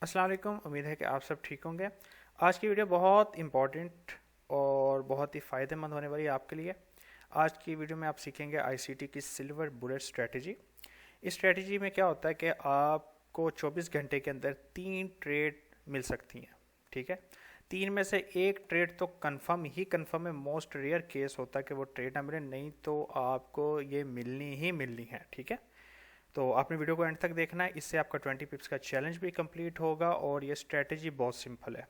अस्सलाम वालेकुम। उम्मीद है कि आप सब ठीक होंगे। आज की वीडियो बहुत इम्पॉर्टेंट और बहुत ही फ़ायदेमंद होने वाली है आपके लिए। आज की वीडियो में आप सीखेंगे आईसीटी की सिल्वर बुलेट स्ट्रेटजी। इस स्ट्रेटजी में क्या होता है कि आपको 24 घंटे के अंदर 3 ट्रेड मिल सकती हैं। ठीक है, 3 में से एक ट्रेड तो कंफर्म है। मोस्ट रेयर केस होता है कि वो ट्रेड ना मिले, नहीं तो आपको ये मिलनी ही मिलनी है। ठीक है, तो आपने वीडियो को एंड तक देखना है, इससे आपका 20 पिप्स का चैलेंज भी कंप्लीट होगा और ये स्ट्रेटजी बहुत सिंपल है।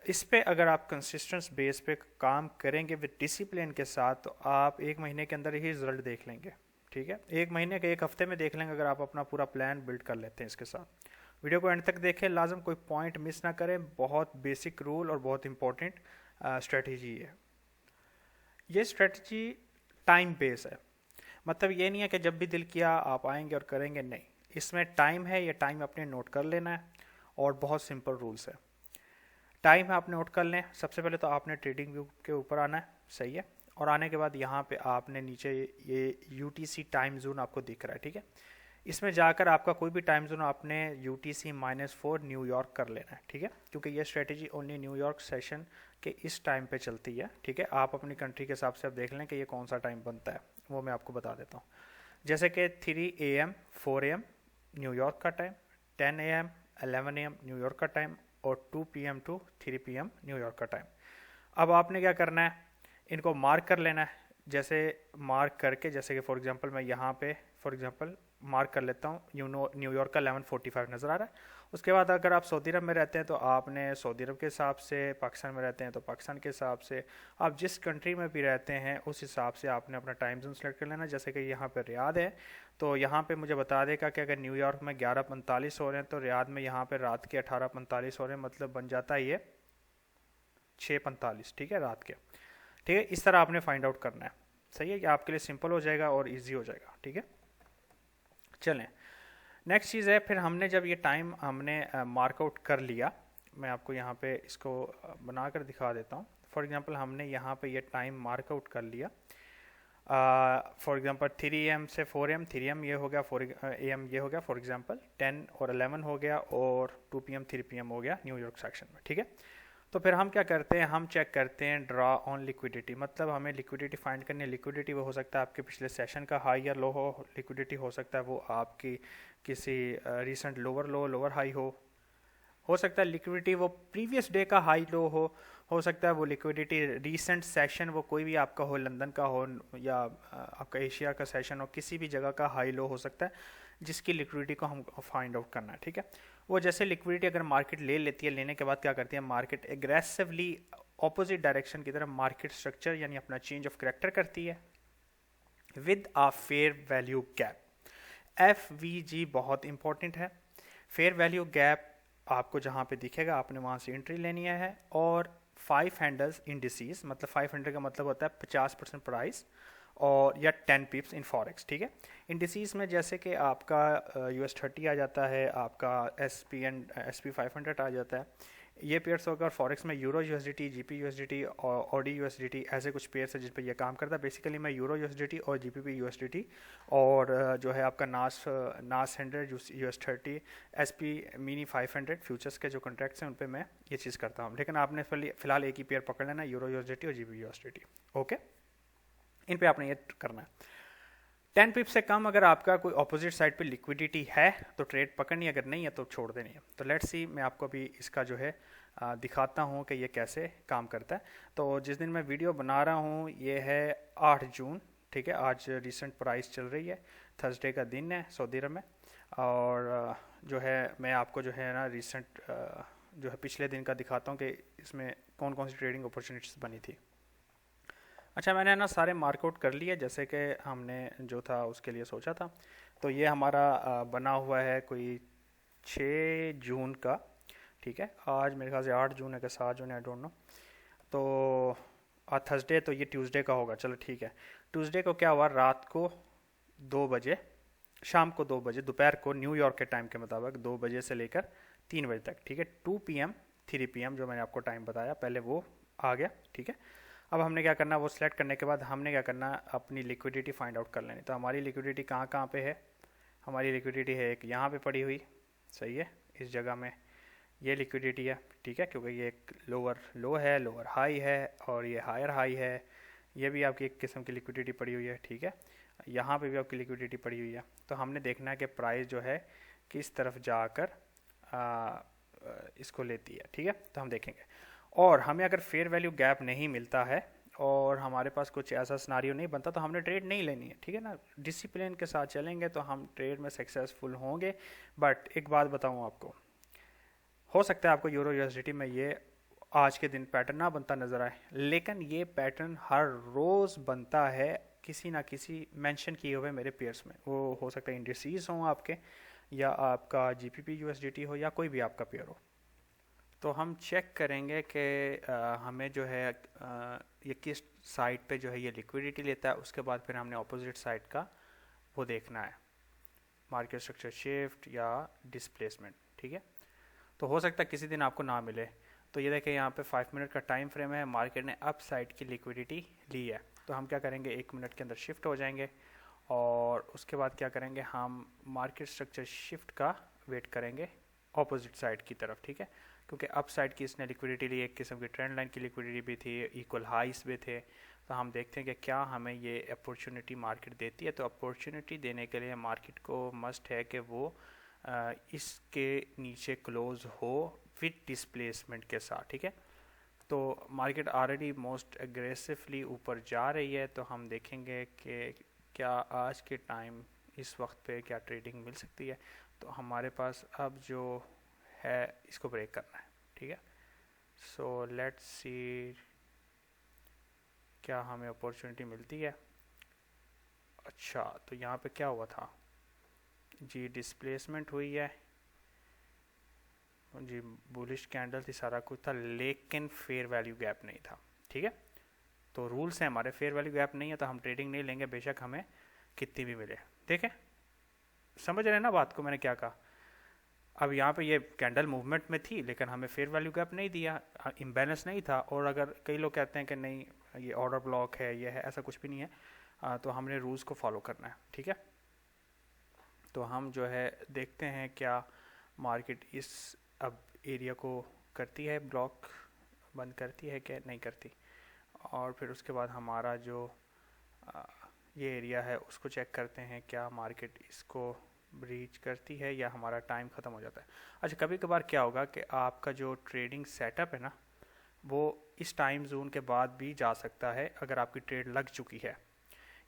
इस पे अगर आप कंसिस्टेंस बेस पे काम करेंगे विद डिसिप्लिन के साथ तो आप 1 महीने के अंदर ही रिजल्ट देख लेंगे। ठीक है, 1 महीने के 1 हफ्ते में देख लेंगे अगर आप अपना पूरा प्लान बिल्ड कर लेते हैं इसके साथ। वीडियो को एंड तक देखें, लाजम कोई पॉइंट मिस ना करें। बहुत बेसिक रूल और बहुत इंपॉर्टेंट स्ट्रेटजी है ये। स्ट्रेटजी टाइम बेस है, मतलब ये नहीं है कि जब भी दिल किया आप आएंगे और करेंगे, नहीं। इसमें टाइम है, ये टाइम अपने नोट कर लेना है और बहुत सिंपल रूल्स है। टाइम आप नोट कर लें। सबसे पहले तो आपने ट्रेडिंग व्यू के ऊपर आना है, सही है। और आने के बाद यहाँ पे आपने नीचे ये यूटीसी टाइम जोन आपको दिख रहा है, ठीक है। इसमें जाकर आपका कोई भी टाइम जोन आपने UTC-4 न्यूयॉर्क कर लेना है, ठीक है, क्योंकि ये स्ट्रेटजी ओनली न्यूयॉर्क सेशन के इस टाइम पे चलती है। ठीक है, आप अपनी कंट्री के हिसाब से आप देख लें कि ये कौन सा टाइम बनता है, वो मैं आपको बता देता हूँ। जैसे कि 3 AM 4 AM न्यूयॉर्क का टाइम, 10 AM 11 AM न्यूयॉर्क का टाइम और 2 PM टू 3 PM न्यूयॉर्क का टाइम। अब आपने क्या करना है, इनको मार्क कर लेना है। जैसे मार्क करके, जैसे कि फॉर एग्जांपल मैं यहाँ पे फॉर एग्जांपल मार्क कर लेता हूँ, न्यूयॉर्क का 11:45 नज़र आ रहा है। उसके बाद अगर आप सऊदी अरब में रहते हैं तो आपने सऊदी अरब के हिसाब से, पाकिस्तान में रहते हैं तो पाकिस्तान के हिसाब से, आप जिस कंट्री में भी रहते हैं उस हिसाब से आपने अपना टाइम जोन सेलेक्ट कर लेना। जैसे कि यहाँ पे रियाद है तो यहाँ पे मुझे बता देगा कि अगर न्यूयॉर्क में 11:45 हो रहे हैं तो रियाद में यहाँ पे रात के 18:45 हो रहे हैं, मतलब बन जाता है ये 6:45, ठीक है, रात के। ठीक है, इस तरह आपने फाइंड आउट करना है। सही है, कि आपके लिए सिंपल हो जाएगा और इजी हो जाएगा। ठीक है, चलें। नेक्स्ट चीज़ है, फिर हमने जब ये टाइम हमने मार्कआउट कर लिया, मैं आपको यहाँ पे इसको बनाकर दिखा देता हूँ। फॉर एग्जांपल हमने यहाँ पे ये टाइम मार्कआउट कर लिया। फॉर एग्जांपल 3 AM से 4 AM, 3 AM ये हो गया, 4 AM ये हो गया, फॉर एग्जांपल 10 और 11 हो गया और 2 PM 3 PM हो गया न्यूयॉर्क सेक्शन में। ठीक है, तो फिर हम क्या करते हैं, हम चेक करते हैं ड्रा ऑन लिक्विडिटी। मतलब हमें लिक्विडिटी फाइंड करनी है। लिक्विडिटी वो हो सकता है आपके पिछले सेशन का हाई या लो हो, लिक्विडिटी हो सकता है वो आपकी किसी रीसेंट लोअर लो, लोअर हाई हो सकता है लिक्विडिटी वो प्रीवियस डे का हाई लो हो सकता है वो लिक्विडिटी रीसेंट सेशन वो कोई भी आपका हो, लंदन का हो या आपका एशिया का सेशन हो, किसी भी जगह का हाई लो हो सकता है जिसकी लिक्विडिटी को हम फाइंड आउट करना है। ठीक है, वो जैसे लिक्विडिटी अगर मार्केट ले लेती है, लेने के बाद क्या करती है मार्केट, एग्रेसिवली ऑपोजिट डायरेक्शन की तरफ मार्केट स्ट्रक्चर यानी अपना चेंज ऑफ करेक्टर करती है with a fair value gap. FVG बहुत इंपॉर्टेंट है। फेयर वैल्यू गैप आपको जहाँ पे दिखेगा आपने वहाँ से एंट्री लेनी है। और 500 इंडिसेस, मतलब 500 का मतलब होता है 50% प्राइस और या 10 पिप्स इन फॉरेक्स। ठीक है, इंडिसेस में जैसे कि आपका US30 आ जाता है, आपका SP 500 आ जाता है, ये पेयर्स होगा। और फॉरेक्स में यूरो USDT, GP USDT और OD USDT ऐसे कुछ पेयर्स है जिस पे ये काम करता है। बेसिकली मैं यूरो USDT और GBP USDT और जो है आपका नास 100 US30 SP मिनी 500 फ्यूचर्स के जो कॉन्ट्रैक्ट्स हैं उन पे मैं ये चीज़ करता हूँ। लेकिन आपने फिलहाल एक ही पेयर पकड़ लेना, यूरो USDT और GBP USDT। ओके, इन पे आपने ये करना है। 10 पिप से कम अगर आपका कोई अपोजिट साइड पे लिक्विडिटी है तो ट्रेड पकड़नी, अगर नहीं है तो छोड़ देनी है। तो लेट्स सी, मैं आपको अभी इसका जो है दिखाता हूँ कि ये कैसे काम करता है। तो जिस दिन मैं वीडियो बना रहा हूँ ये है 8 जून। ठीक है, आज रिसेंट प्राइस चल रही है, थर्सडे का दिन है सऊदी अरब में। और जो है मैं आपको जो है ना रिसेंट जो है पिछले दिन का दिखाता हूँ कि इसमें कौन कौन सी ट्रेडिंग अपॉर्चुनिटीज़ बनी थी। अच्छा, मैंने ना सारे मार्कआउट कर लिए जैसे कि हमने जो था उसके लिए सोचा था। तो ये हमारा बना हुआ है कोई 6 जून का। ठीक है, आज मेरे ख्याल से 8 जून है कि 7 जून है, आई डोंट नो। तो आज थर्सडे तो ये ट्यूसडे का होगा, चलो ठीक है। ट्यूसडे को क्या हुआ, रात को 2 बजे, शाम को 2 बजे, दोपहर को न्यूयॉर्क के टाइम के मुताबिक 2 बजे से लेकर 3 बजे तक, ठीक है, 2 PM 3 PM जो मैंने आपको टाइम बताया पहले वो आ गया। ठीक है, अब हमने क्या करना, वो सिलेक्ट करने के बाद हमने क्या करना, अपनी लिक्विडिटी फाइंड आउट कर लेनी। तो हमारी लिक्विडिटी कहाँ कहाँ पे है, हमारी लिक्विडिटी है एक यहाँ पे पड़ी हुई, सही है, इस जगह में ये लिक्विडिटी है, ठीक है, क्योंकि ये एक लोअर लो है, लोअर हाई है, और ये हायर हाई है। ये भी आपकी एक किस्म की लिक्विडिटी पड़ी हुई है, ठीक है। यहाँ पे भी आपकी लिक्विडिटी पड़ी हुई है। तो हमने देखना है कि प्राइस जो है किस तरफ जाकर इसको लेती है, ठीक है। तो हम देखेंगे, और हमें अगर फेयर वैल्यू गैप नहीं मिलता है और हमारे पास कुछ ऐसा सिनारियो नहीं बनता तो हमने ट्रेड नहीं लेनी है, ठीक है ना। डिसिप्लिन के साथ चलेंगे तो हम ट्रेड में सक्सेसफुल होंगे। बट एक बात बताऊं आपको, हो सकता है आपको यूरो यूएसडीटी में ये आज के दिन पैटर्न ना बनता नज़र आए, लेकिन ये पैटर्न हर रोज़ बनता है किसी ना किसी मेंशन किए हुए मेरे पेयर्स में। वो हो सकता है इंडिसेस हों आपके, या आपका जीपीपी यूएसडीटी हो, या कोई भी आपका पेयर हो। तो हम चेक करेंगे कि हमें जो है ये किस साइड पे जो है ये लिक्विडिटी लेता है। उसके बाद फिर हमने अपोजिट साइड का वो देखना है, मार्केट स्ट्रक्चर शिफ्ट या डिस्प्लेसमेंट, ठीक है। तो हो सकता है किसी दिन आपको ना मिले। तो ये देखें यहाँ पे 5 मिनट का टाइम फ्रेम है, मार्केट ने अप साइड की लिक्विडिटी ली है। तो हम क्या करेंगे, 1 मिनट के अंदर शिफ्ट हो जाएंगे, और उसके बाद क्या करेंगे, हम मार्केट स्ट्रक्चर शिफ्ट का वेट करेंगे ऑपोजिट साइड की तरफ, ठीक है। क्योंकि अप साइड की इसने लिक्विडिटी ली, एक किस्म की ट्रेंड लाइन की लिक्विडिटी भी थी, इक्वल हाइस भी थे। तो हम देखते हैं कि क्या हमें ये अपॉर्चुनिटी मार्केट देती है। तो अपॉर्चुनिटी देने के लिए मार्केट को मस्ट है कि वो इसके नीचे क्लोज हो विद डिस्प्लेसमेंट के साथ, ठीक है। तो मार्केट ऑलरेडी मोस्ट एग्रेसिवली ऊपर जा रही है। तो हम देखेंगे कि क्या आज के टाइम इस वक्त पे क्या ट्रेडिंग मिल सकती है। तो हमारे पास अब जो है इसको ब्रेक करना है, ठीक है। सो लेट्स सी क्या हमें अपॉर्चुनिटी मिलती है। अच्छा, तो यहाँ पे क्या हुआ था जी, डिस्प्लेसमेंट हुई है जी, बुलिश कैंडल थी, सारा कुछ था, लेकिन फेयर वैल्यू गैप नहीं था, ठीक है। तो रूल्स हैं हमारे, फेयर वैल्यू गैप नहीं है तो हम ट्रेडिंग नहीं लेंगे, बेशक हमें कितनी भी मिले। देखें, समझ रहे हैं ना बात को मैंने क्या कहा। अब यहाँ पे ये कैंडल मूवमेंट में थी, लेकिन हमें फेयर वैल्यू गैप नहीं दिया, इम्बैलेंस नहीं था। और अगर कई लोग कहते हैं कि नहीं ये ऑर्डर ब्लॉक है, ये है, ऐसा कुछ भी नहीं है। तो हमने रूल्स को फॉलो करना है, ठीक है। तो हम जो है देखते हैं क्या मार्केट इस अब एरिया को करती है ब्लॉक, बंद करती है कि नहीं करती। और फिर उसके बाद हमारा जो ये एरिया है उसको चेक करते हैं, क्या मार्केट इसको ब्रीच करती है या हमारा टाइम ख़त्म हो जाता है। अच्छा, कभी कभार क्या होगा कि आपका जो ट्रेडिंग सेटअप है ना, वो इस टाइम जोन के बाद भी जा सकता है अगर आपकी ट्रेड लग चुकी है।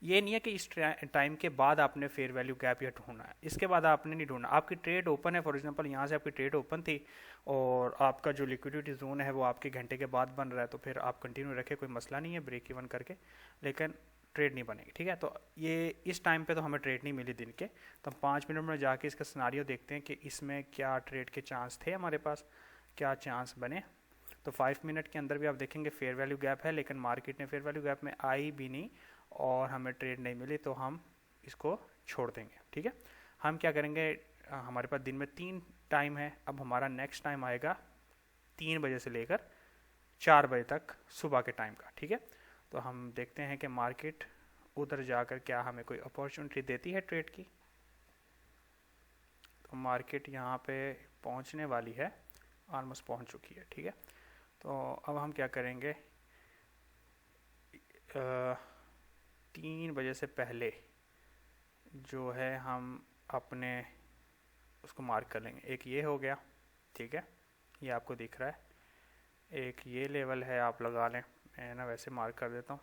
ये नहीं है कि इस टाइम के बाद आपने फेयर वैल्यू गैप या ढूंढना है, इसके बाद आपने नहीं ढूंढना। आपकी ट्रेड ओपन है, फॉर एग्जांपल यहाँ से आपकी ट्रेड ओपन थी और आपका जो लिक्विडिटी जोन है वो आपके घंटे के बाद बन रहा है, तो फिर आप कंटिन्यू रखें, कोई मसला नहीं है ब्रेक इवन करके, लेकिन ट्रेड नहीं बनेगी, ठीक है। तो ये इस टाइम पे तो हमें ट्रेड नहीं मिली दिन के, तो हम 5 मिनट में जाके इसका सिनारियो देखते हैं कि इसमें क्या ट्रेड के चांस थे हमारे पास, क्या चांस बने। तो 5 मिनट के अंदर भी आप देखेंगे फेयर वैल्यू गैप है, लेकिन मार्केट ने फेयर वैल्यू गैप में आई भी नहीं और हमें ट्रेड नहीं मिली, तो हम इसको छोड़ देंगे, ठीक है। हम क्या करेंगे, हमारे पास दिन में 3 टाइम है, अब हमारा नेक्स्ट टाइम आएगा 3 बजे से लेकर 4 बजे तक सुबह के टाइम का, ठीक है। तो हम देखते हैं कि मार्केट उधर जाकर क्या हमें कोई अपॉर्चुनिटी देती है ट्रेड की। तो मार्केट यहाँ पे पहुँचने वाली है, ऑलमोस्ट पहुँच चुकी है, ठीक है। तो अब हम क्या करेंगे, 3 बजे से पहले जो है हम अपने उसको मार्क कर लेंगे। एक ये हो गया, ठीक है, ये आपको दिख रहा है। एक ये लेवल है, आप लगा लें, मैं ना वैसे मार्क कर देता हूँ,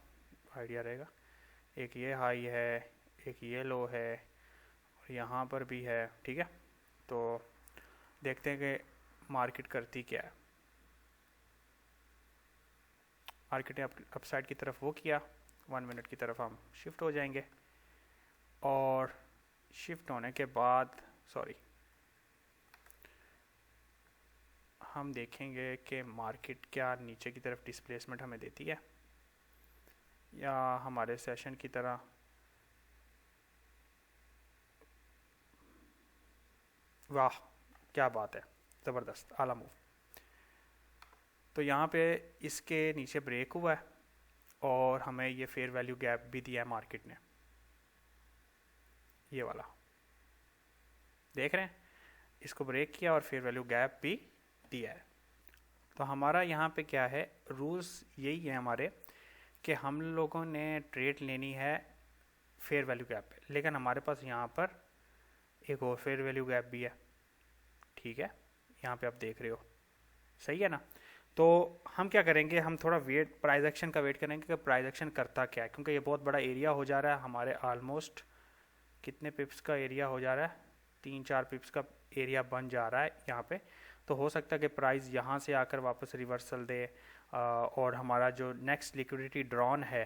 आइडिया रहेगा। एक ये हाई है, एक ये लो है, और यहाँ पर भी है, ठीक है। तो देखते हैं कि मार्केट करती क्या है। मार्केट ने अपसाइड की तरफ वो किया, 1 मिनट की तरफ हम शिफ्ट हो जाएंगे, और शिफ्ट होने के बाद हम देखेंगे कि मार्केट क्या नीचे की तरफ डिस्प्लेसमेंट हमें देती है या हमारे सेशन की तरह वाह क्या बात है, ज़बरदस्त, आला मूव। तो यहाँ पे इसके नीचे ब्रेक हुआ है और हमें ये फेयर वैल्यू गैप भी दिया है मार्केट ने, ये वाला देख रहे हैं। इसको ब्रेक किया और फेयर वैल्यू गैप भी दिया है। तो हमारा यहाँ पे क्या है, रूल्स यही है हमारे कि हम लोगों ने ट्रेड लेनी है फेयर वैल्यू गैप पे, लेकिन हमारे पास यहाँ पर एक और फेयर वैल्यू गैप भी है, ठीक है, यहाँ पे आप देख रहे हो, सही है ना। तो हम क्या करेंगे, हम थोड़ा वेट, प्राइस एक्शन का वेट करेंगे कि प्राइस एक्शन करता क्या है, क्योंकि ये बहुत बड़ा एरिया हो जा रहा है हमारे, ऑलमोस्ट कितने पिप्स का एरिया हो जा रहा है, 3-4 पिप्स का एरिया बन जा रहा है यहाँ पे। तो हो सकता है कि प्राइस यहाँ से आकर वापस रिवर्सल दे, और हमारा जो नेक्स्ट लिक्विडिटी ड्रॉन है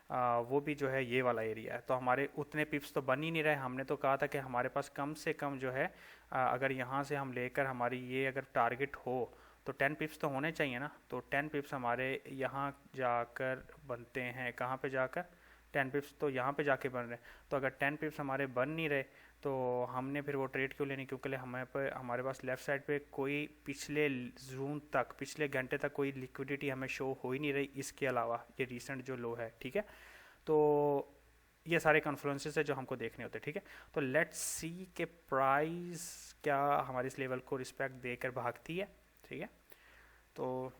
वो भी जो है ये वाला एरिया है। तो हमारे उतने पिप्स तो बन ही नहीं रहे। हमने तो कहा था कि हमारे पास कम से कम जो है अगर यहाँ से हम लेकर हमारी ये अगर टारगेट हो तो 10 पिप्स तो होने चाहिए ना। तो 10 पिप्स हमारे यहाँ जाकर बनते हैं, कहाँ पे जाकर, 10 पिप्स तो यहाँ पे जाके बन रहे हैं। तो अगर 10 पिप्स हमारे बन नहीं रहे तो हमने फिर वो ट्रेड क्यों लेनी, क्योंकि हमारे पास लेफ़्ट साइड पे कोई पिछले जून तक, पिछले घंटे तक कोई लिक्विडिटी हमें शो हो ही नहीं रही, इसके अलावा ये रिसेंट जो लो है, ठीक है। तो ये सारे कॉन्फ्लुएंसेस है जो हमको देखने होते हैं, ठीक है। तो लेट्स सी के प्राइस क्या हमारे इस लेवल को रिस्पेक्ट देकर भागती है, ठीक है। तो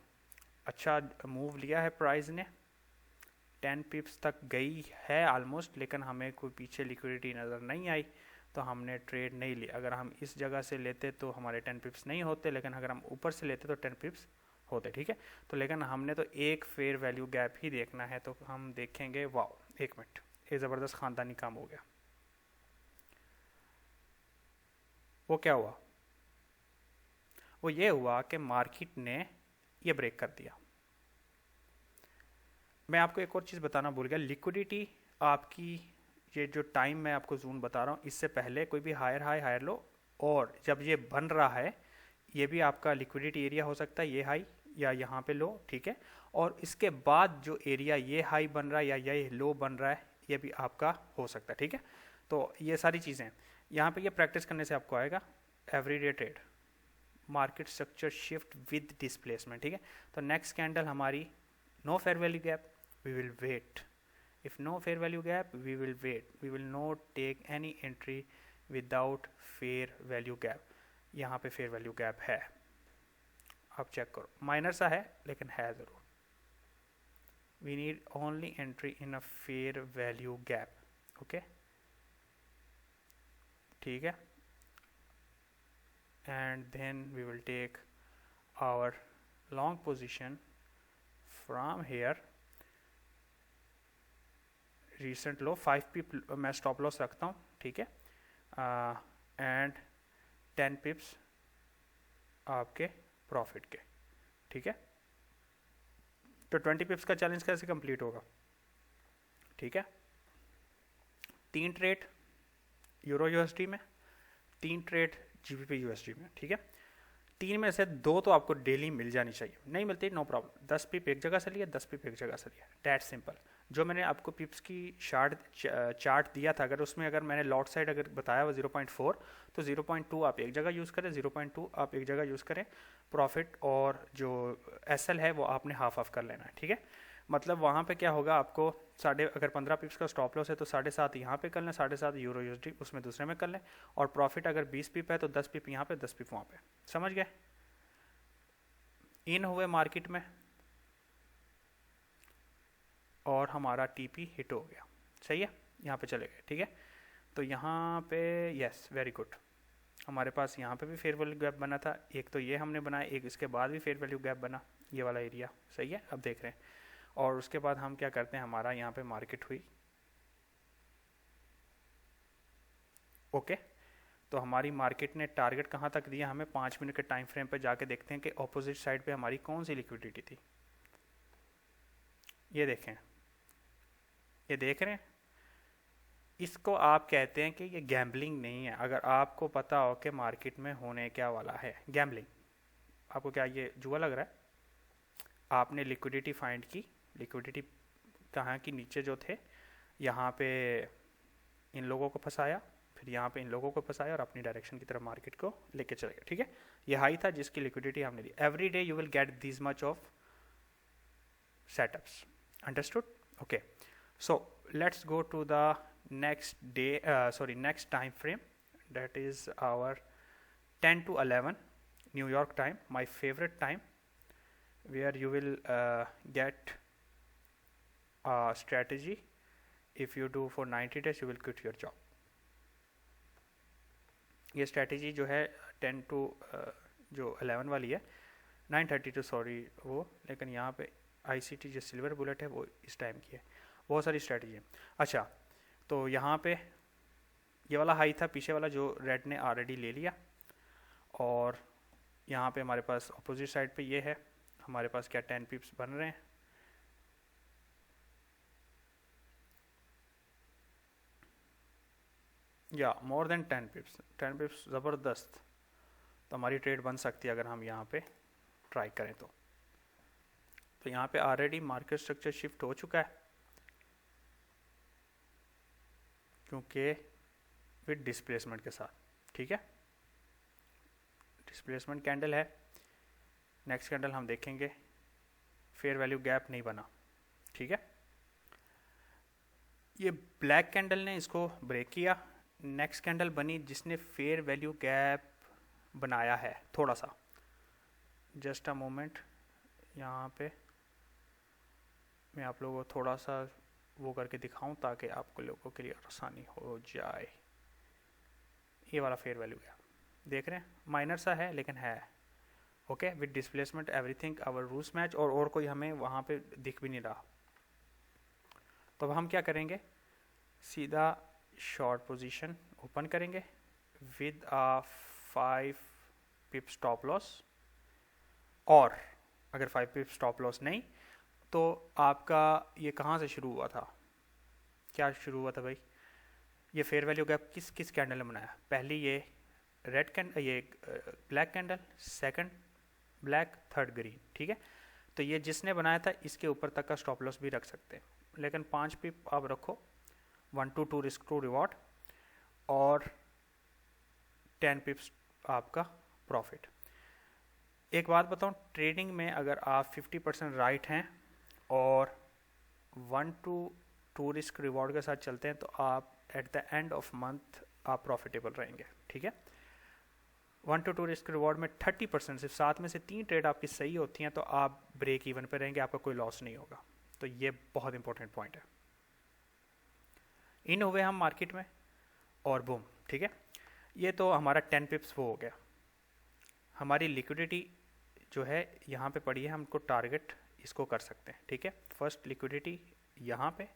अच्छा मूव लिया है प्राइस ने, 10 पिप्स तक गई है ऑलमोस्ट, लेकिन हमें कोई पीछे लिक्विडिटी नज़र नहीं आई तो हमने ट्रेड नहीं लिया। अगर हम इस जगह से लेते तो हमारे 10 पिप्स नहीं होते, लेकिन अगर हम ऊपर से लेते तो 10 पिप्स होते, ठीक है। तो लेकिन हमने तो एक फेयर वैल्यू गैप ही देखना है, तो हम देखेंगे, वाह एक मिनट, ये ज़बरदस्त ख़ानदानी काम हो गया। वो क्या हुआ, वो ये हुआ कि मार्केट ने ये ब्रेक कर दिया। मैं आपको एक और चीज़ बताना भूल गया, लिक्विडिटी आपकी, ये जो टाइम मैं आपको जून बता रहा हूँ, इससे पहले कोई भी हायर हाई हायर लो, और जब ये बन रहा है ये भी आपका लिक्विडिटी एरिया हो सकता है, ये हाई या यहाँ पे लो, ठीक है। और इसके बाद जो एरिया ये हाई बन रहा है या ये लो बन रहा है, ये भी आपका हो सकता है, ठीक है। तो ये सारी चीज़ें यहाँ पे ये प्रैक्टिस करने से आपको आएगा। Everyday trade, market structure shift with displacement, ठीक है। तो नेक्स्ट कैंडल हमारी no fair value gap, we will wait. If no fair value gap, we will wait. We will not take any entry without fair value gap. यहाँ पे fair value gap है, आप check करो, minor सा है लेकिन है ज़रूर। We need only entry in a fair value gap. Okay? ठीक है? And then we will take our long position from here. Recent low 5 pip मैं स्टॉप लॉस रखता हूँ, ठीक है, एंड 10 पिप्स आपके प्रॉफिट के, ठीक है। तो 20 पिप्स का चैलेंज कैसे कंप्लीट होगा, ठीक है। 3 ट्रेड यूरो यूएसडी में, 3 ट्रेड जीबीपी यूएसडी में, ठीक है। 3 में से 2 तो आपको डेली मिल जानी चाहिए, नहीं मिलती नो प्रॉब्लम, 10 पिप एक जगह से लिया, 10 पिप एक जगह से लिया, डैट सिंपल। जो मैंने आपको पिप्स की चार्ट दिया था, अगर उसमें अगर मैंने लॉट साइड अगर बताया वो 0.4, तो 0.2 आप एक जगह यूज़ करें, 0.2 आप एक जगह यूज़ करें प्रॉफिट, और जो एसएल है वो आपने हाफ ऑफ कर लेना है, ठीक है। मतलब वहाँ पे क्या होगा, आपको अगर 15 पिप्स का स्टॉप लॉस है तो 7.5 यहाँ पे कर लें, 7.5 यूरो यूएसडी उसमें दूसरे में कर लें, और प्रॉफिट अगर 20 पिप है तो 10 पिप यहाँ पे, 10 पिप वहाँ पे, समझ गए। इन हुए मार्केट में और हमारा टीपी हिट हो गया, सही है, यहाँ पे चले गए, ठीक है। तो यहाँ पे यस वेरी गुड, हमारे पास यहाँ पे भी फेयर वैल्यू गैप बना था, एक तो ये हमने बनाया, एक इसके बाद भी फेयर वैल्यू गैप बना, ये वाला एरिया, सही है, अब देख रहे हैं। और उसके बाद हम क्या करते हैं, हमारा यहाँ पे मार्केट हुई, ओके। तो हमारी मार्केट ने टारगेट कहाँ तक दिया हमें, 5 मिनट के टाइम फ्रेम पे जाके देखते हैं कि ऑपोजिट साइड पे हमारी कौन सी लिक्विडिटी थी। ये देखें, ये देख रहे हैं, इसको आप कहते हैं कि ये गैम्बलिंग नहीं है। अगर आपको पता हो कि मार्केट में होने क्या वाला है, गैम्बलिंग, आपको क्या ये जुआ लग रहा है। आपने लिक्विडिटी फाइंड की, लिक्विडिटी कहाँ की, नीचे जो थे यहाँ पे इन लोगों को फंसाया, फिर यहाँ पे इन लोगों को फंसाया और अपनी डायरेक्शन की तरफ मार्केट को लेके चले गए, ठीक है। ये हाई था जिसकी लिक्विडिटी हमने दी। Every day you will get this much of setups, understood, okay. So let's go to the next day, next time frame, that is our 10 to 11 New York time, my favorite time, where you will get a strategy. If you do for 90 days you will quit your job. ये strategy जो है 10 to जो 11 वाली है, 9:32 sorry वो, लेकिन यहाँ पे ICT जो सिल्वर बुलेट है वो इस टाइम की है। बहुत सारी स्ट्रैटेजी है। अच्छा, तो यहाँ पे ये वाला हाई था, पीछे वाला जो रेड ने ऑलरेडी ले लिया, और यहाँ पे हमारे पास अपोजिट साइड पे ये है, हमारे पास क्या 10 पिप्स बन रहे हैं। या मोर देन 10 पिप्स, 10 पिप्स ज़बरदस्त, तो हमारी ट्रेड बन सकती है अगर हम यहाँ पे ट्राई करें तो। यहाँ पे ऑलरेडी मार्केट स्ट्रक्चर शिफ्ट हो चुका है, क्योंकि विद डिस्प्लेसमेंट के साथ, ठीक है। डिस्प्लेसमेंट कैंडल है, नेक्स्ट कैंडल हम देखेंगे, फेयर वैल्यू गैप नहीं बना, ठीक है। ये ब्लैक कैंडल ने इसको ब्रेक किया, नेक्स्ट कैंडल बनी जिसने फेयर वैल्यू गैप बनाया है थोड़ा सा। जस्ट अ मोमेंट, यहाँ पे मैं आप लोगों को थोड़ा सा वो करके दिखाऊं ताकि आपको लोगों के लिए आसानी हो जाए। ये वाला फेयर वैल्यू गैप देख रहे हैं, माइनर सा है लेकिन है, okay. With displacement everything our rules match, और कोई हमें वहाँ पे दिख भी नहीं रहा। तो अब हम क्या करेंगे, सीधा शॉर्ट पोजीशन ओपन करेंगे with a 5 pip stop loss, और अगर 5 पिप स्टॉप लॉस नहीं तो आपका ये कहाँ से शुरू हुआ था, क्या शुरू हुआ था भाई, ये फेयर वैल्यू गैप किस कैंडल ने बनाया। पहली ये रेड कैंडल, ये black candle, second black, third green, ठीक है। तो ये जिसने बनाया था इसके ऊपर तक का स्टॉप लॉस भी रख सकते हैं, लेकिन 5 पिप आप रखो, 1 to 2 रिस्क टू रिवॉर्ड, और 10 पिप्स आपका प्रॉफिट। एक बात बताऊं, ट्रेडिंग में अगर आप 50% राइट हैं और 1 to 2 रिस्क रिवॉर्ड के साथ चलते हैं तो आप at the end of month आप प्रॉफिटेबल रहेंगे, ठीक है। 1 to 2 रिस्क रिवॉर्ड में 30%, सिर्फ 7 में से 3 ट्रेड आपकी सही होती हैं तो आप ब्रेक इवन पे रहेंगे, आपका कोई लॉस नहीं होगा। तो ये बहुत इंपॉर्टेंट पॉइंट है। इन हुए हम मार्केट में और बूम, ठीक है। ये तो हमारा 10 पिप्स वो हो गया। हमारी लिक्विडिटी जो है यहाँ पे पड़ी है, हमको टारगेट इसको कर सकते हैं, ठीक है। फर्स्ट लिक्विडिटी यहाँ पे,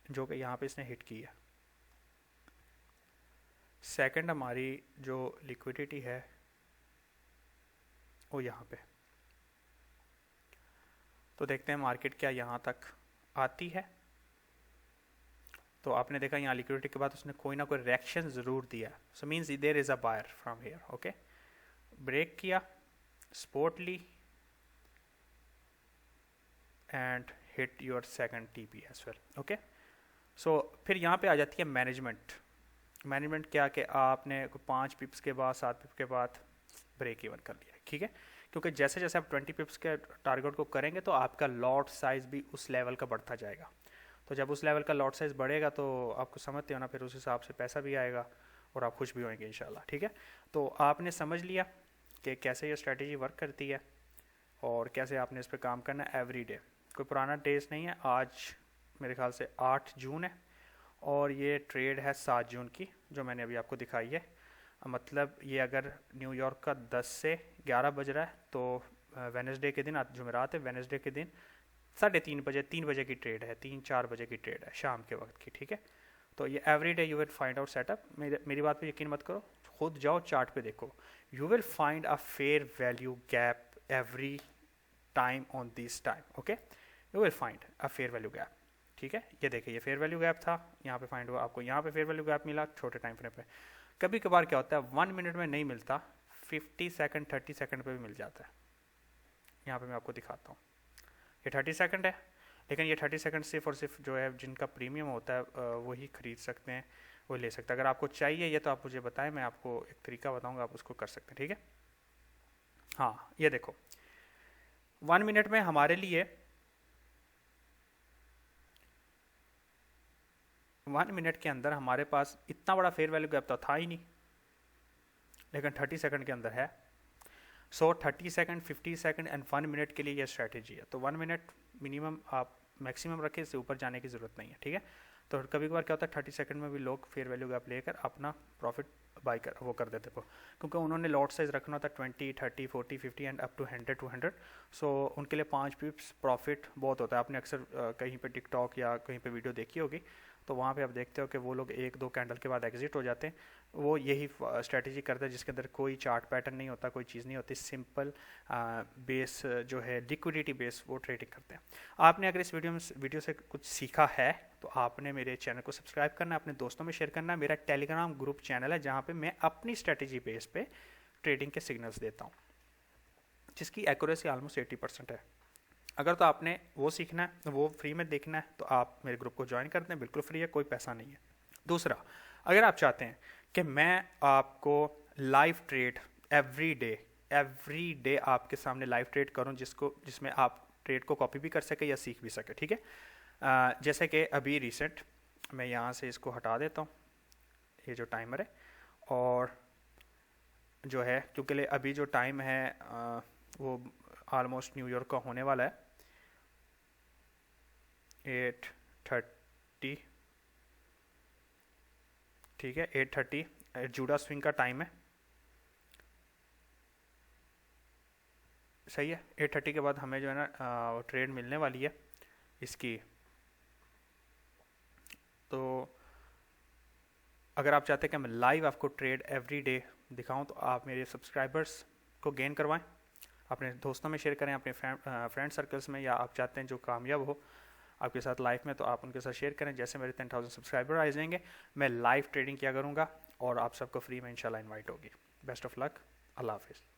जो कि यहाँ पे इसने हिट की है। सेकंड हमारी जो लिक्विडिटी है वो यहाँ पे। तो देखते हैं मार्केट क्या यहाँ तक आती है। तो आपने देखा यहाँ लिक्विडिटी के बाद उसने कोई ना कोई रिएक्शन ज़रूर दिया, so means there is a buyer from here, okay. Break किया, सपोर्ट ली, and hit your second TP as well, okay. So फिर यहाँ पे आ जाती है मैनेजमेंट। मैनेजमेंट क्या कि आपने 5 पिप्स के बाद, 7 पिप्स के बाद ब्रेक इवन कर लिया, ठीक है। क्योंकि जैसे जैसे आप 20 पिप्स के टारगेट को करेंगे तो आपका लॉट साइज भी उस लेवल का बढ़ता जाएगा। तो जब उस लेवल का लॉट साइज बढ़ेगा तो आपको समझते हो ना, फिर उस हिसाब से पैसा भी आएगा और आप खुश भी होंगे इंशाल्लाह, ठीक है। तो आपने समझ लिया कि कैसे ये स्ट्रेटजी वर्क करती है और कैसे आपने इस पर काम करना है एवरी डे। कोई पुराना डेज नहीं है। आज मेरे ख्याल से 8 जून है और ये ट्रेड है 7 जून की जो मैंने अभी आपको दिखाई है। मतलब ये अगर न्यूयॉर्क का 10 से 11 बज रहा है तो वेडनेसडे के दिन, आज जुमेरात है, वेडनेसडे के दिन 3:30 बजे, 3 बजे की ट्रेड है, 3-4 बजे की ट्रेड है शाम के वक्त की, ठीक है। तो ये every day you will find out setup. मेरी बात पे यकीन मत करो, खुद जाओ चार्ट पे देखो, you will find a fair value gap every time on this time, okay. You will find a fair value gap, ठीक है। ये देखिए, ये फेयर वैल्यू गैप था, यहाँ पे फाइंड हुआ, आपको यहाँ पे फेयर वैल्यू गैप मिला छोटे टाइम फ्रेम पे। कभी कभार क्या होता है 1 मिनट में नहीं मिलता, 50 सेकंड 30 सेकंड पे भी मिल जाता है। यहाँ पे मैं आपको दिखाता हूँ, ये 30 सेकंड है, लेकिन ये 30 सेकंड सिर्फ और सिर्फ जो है जिनका प्रीमियम होता है वही खरीद सकते हैं, वो ले सकते हैं। अगर आपको चाहिए ये तो आप मुझे बताएं, मैं आपको एक तरीका बताऊंगा, आप उसको कर सकते हैं, ठीक है। हाँ, ये देखो 1 मिनट में हमारे लिए 1 मिनट के अंदर हमारे पास इतना बड़ा फेयर वैल्यू गैप तो था ही नहीं, लेकिन 30 सेकंड के अंदर है। सो 30 सेकंड, 50 सेकंड एंड 1 मिनट के लिए ये स्ट्रैटेजी है। तो 1 मिनट मिनिमम आप मैक्सिमम रखें, इससे ऊपर जाने की ज़रूरत नहीं है, ठीक है। तो कभी कभार क्या होता है 30 सेकंड में भी लोग फेयर वैल्यू गैप लेकर अपना प्रॉफिट बाई कर वो कर देते को, क्योंकि उन्होंने लॉट साइज रखना होता है 20, 30, 40, 50 एंड अप टू 100, 200। सो उनके लिए 5 पिप्स प्रॉफिट बहुत होता है। आपने अक्सर कहीं पे टिकटॉक या कहीं पे वीडियो देखी होगी, तो वहाँ पे आप देखते हो कि वो लोग 1-2 कैंडल के बाद एग्जिट हो जाते हैं। वो यही स्ट्रेटजी करते हैं जिसके अंदर कोई चार्ट पैटर्न नहीं होता, कोई चीज़ नहीं होती, सिंपल बेस जो है लिक्विडिटी बेस वो ट्रेडिंग करते हैं। आपने अगर इस वीडियो से कुछ सीखा है तो आपने मेरे चैनल को सब्सक्राइब करना है, अपने दोस्तों में शेयर करना है। मेरा टेलीग्राम ग्रुप चैनल है जहाँ पे मैं अपनी स्ट्रेटजी बेस पे ट्रेडिंग के सिग्नल्स देता हूँ, जिसकी एक्यूरेसी ऑलमोस्ट 80% है। अगर तो आपने वो सीखना है, वो फ्री में देखना है, तो आप मेरे ग्रुप को ज्वाइन कर दें, बिल्कुल फ्री है, कोई पैसा नहीं है। दूसरा, अगर आप चाहते हैं कि मैं आपको लाइव ट्रेड एवरी डे आपके सामने लाइव ट्रेड करूं, जिसमें आप ट्रेड को कॉपी भी कर सके या सीख भी सके, ठीक है। जैसे कि अभी रिसेंट मैं यहाँ से इसको हटा देता हूँ, ये जो टाइमर है, और जो है क्योंकि अभी जो टाइम है वो ऑलमोस्ट न्यूयॉर्क का होने वाला है 8:30, ठीक है, 8:30 जूडा स्विंग का टाइम है, सही है। 8:30 के बाद हमें जो है ना ट्रेड मिलने वाली है इसकी। तो अगर आप चाहते हैं कि मैं लाइव आपको ट्रेड एवरी डे दिखाऊं, तो आप मेरे सब्सक्राइबर्स को गेन करवाएं, अपने दोस्तों में शेयर करें, अपने फ्रेंड सर्कल्स में, या आप चाहते हैं जो कामयाब हो आपके साथ लाइफ में, तो आप उनके साथ शेयर करें। जैसे मेरे 10,000 सब्सक्राइबर आ जाएंगे, मैं लाइव ट्रेडिंग किया करूँगा और आप सबको फ्री में इंशाल्लाह इनवाइट होगी। बेस्ट ऑफ लक, अल्लाह हाफिज़।